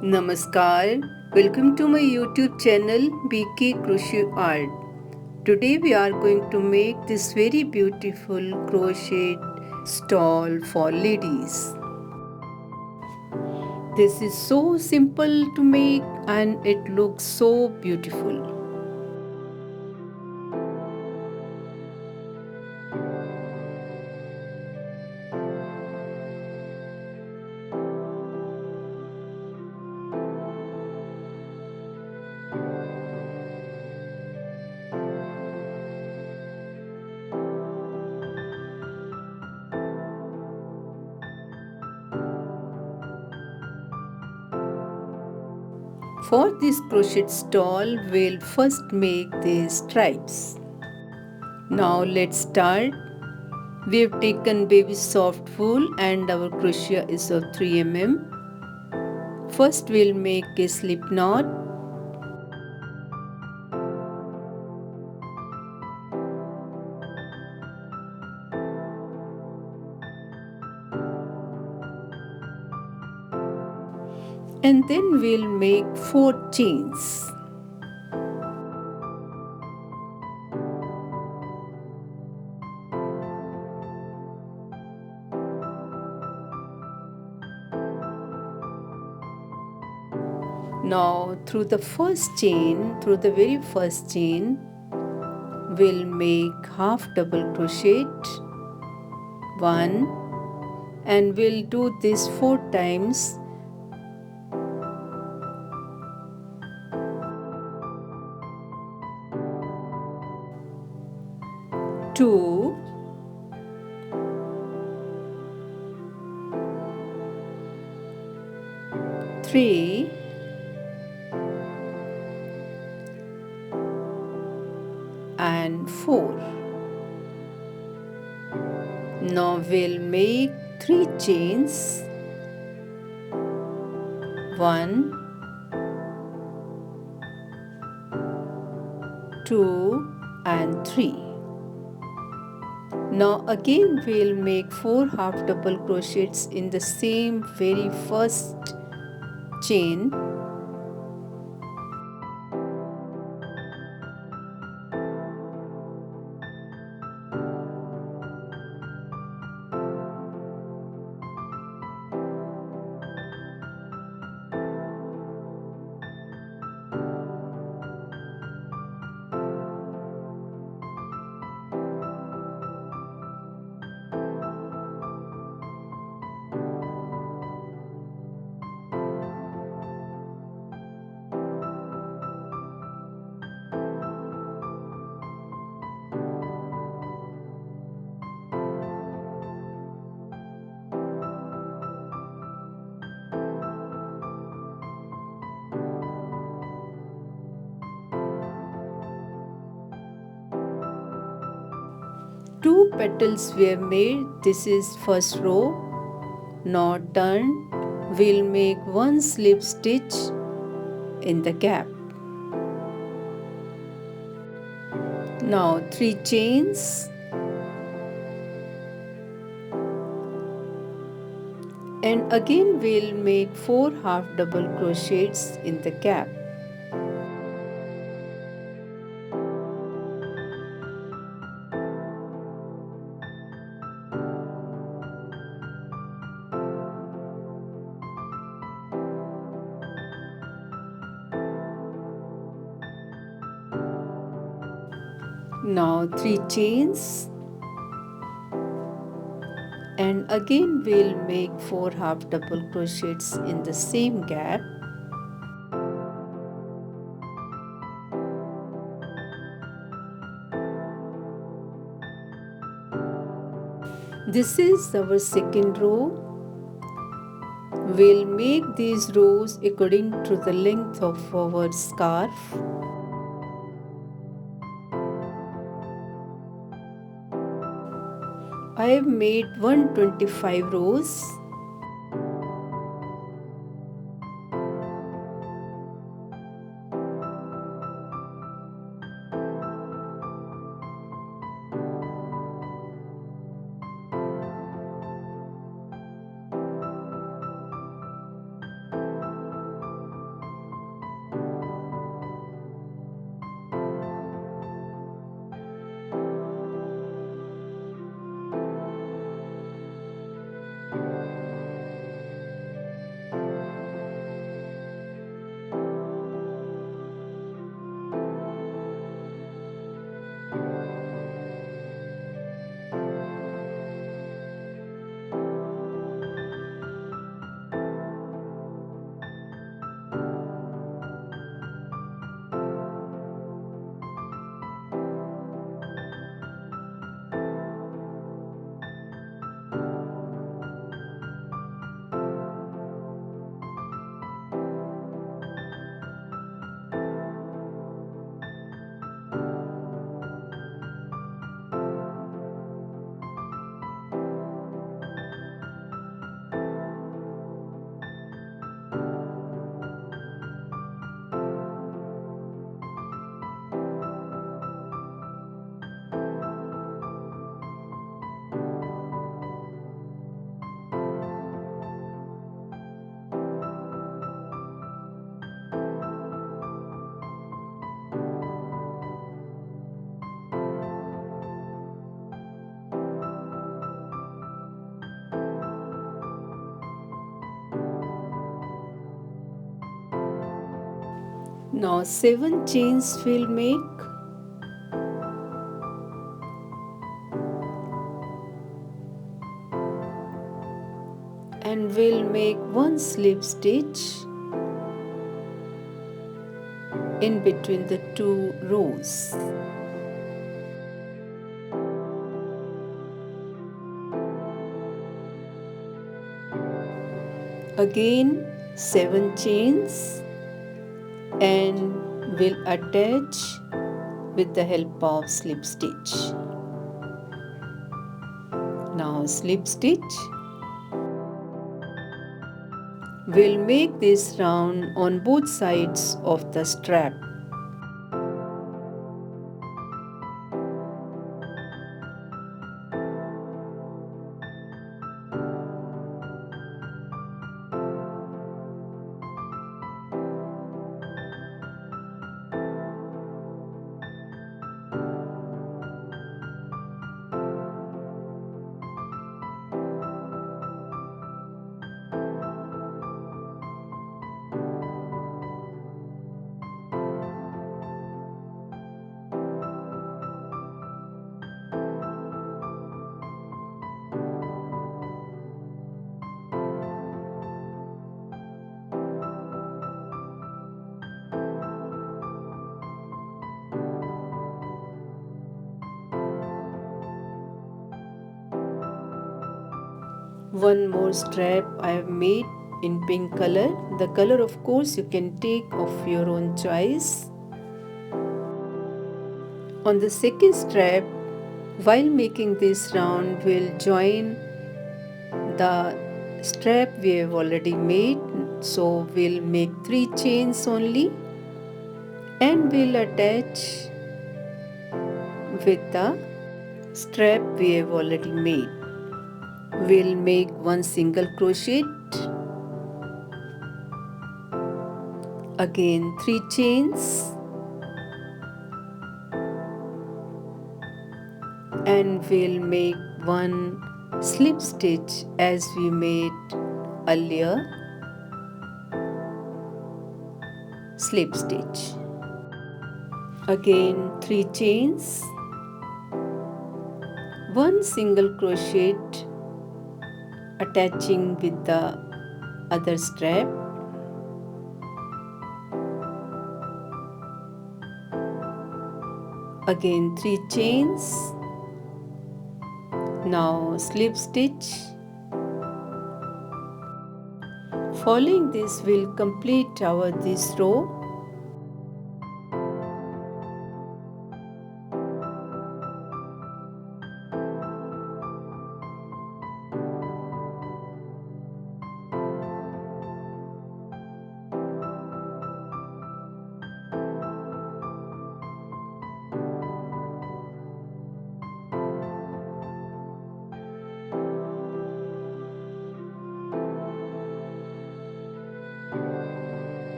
Namaskar, welcome to my YouTube channel BK Crochet Art. Today we are going to make this very beautiful crochet stall for ladies. This is so simple to make and it looks so beautiful. For this crochet stall, we'll first make these stripes. Now let's start. We have taken baby soft wool and our crochet is of 3 mm. First we'll make a slip knot. And then we'll make 4 chains. Now through the very first chain, we'll make half double crochet, 1, and we'll do this 4 times. Two, three, and 4. Now we'll make 3 chains, 1, 2, and 3. Now again we'll make 4 half double crochets in the same very first chain. Two petals were made. This is first row. Now turn. We'll make 1 slip stitch in the gap. Now 3 chains and again we'll make 4 half double crochets in the gap. Now 3 chains and again we'll make 4 half double crochets in the same gap. This is our second row. We'll make these rows according to the length of our scarf. I have made 125 rows. Now 7 chains will make, and we'll make 1 slip stitch in between the 2 rows. Again 7 chains, and we'll attach with the help of slip stitch. Now slip stitch. We'll make this round on both sides of the strap. One more strap I have made in pink color. The color, of course, you can take of your own choice. On the second strap, while making this round, we'll join the strap we have already made. So we'll make 3 chains only, and we'll attach with the strap we have already made. We'll make 1 single crochet, again 3 chains, and we'll make 1 slip stitch as we made earlier. Slip stitch. Again 3 chains, 1 single crochet attaching with the other strap, again 3 chains. Now slip stitch. Following this, we'll complete this row.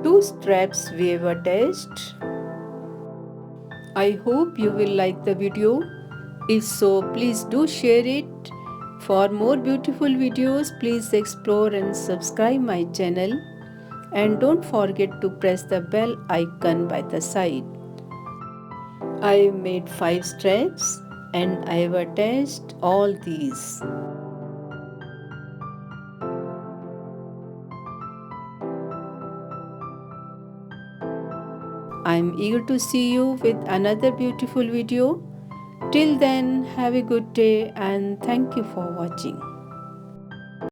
Two straps we have attached. I hope you will like the video. If so, please do share it. For more beautiful videos, please explore and subscribe my channel. And don't forget to press the bell icon by the side. I made 5 straps and I have attached all these. I am eager to see you with another beautiful video. Till then, have a good day and thank you for watching.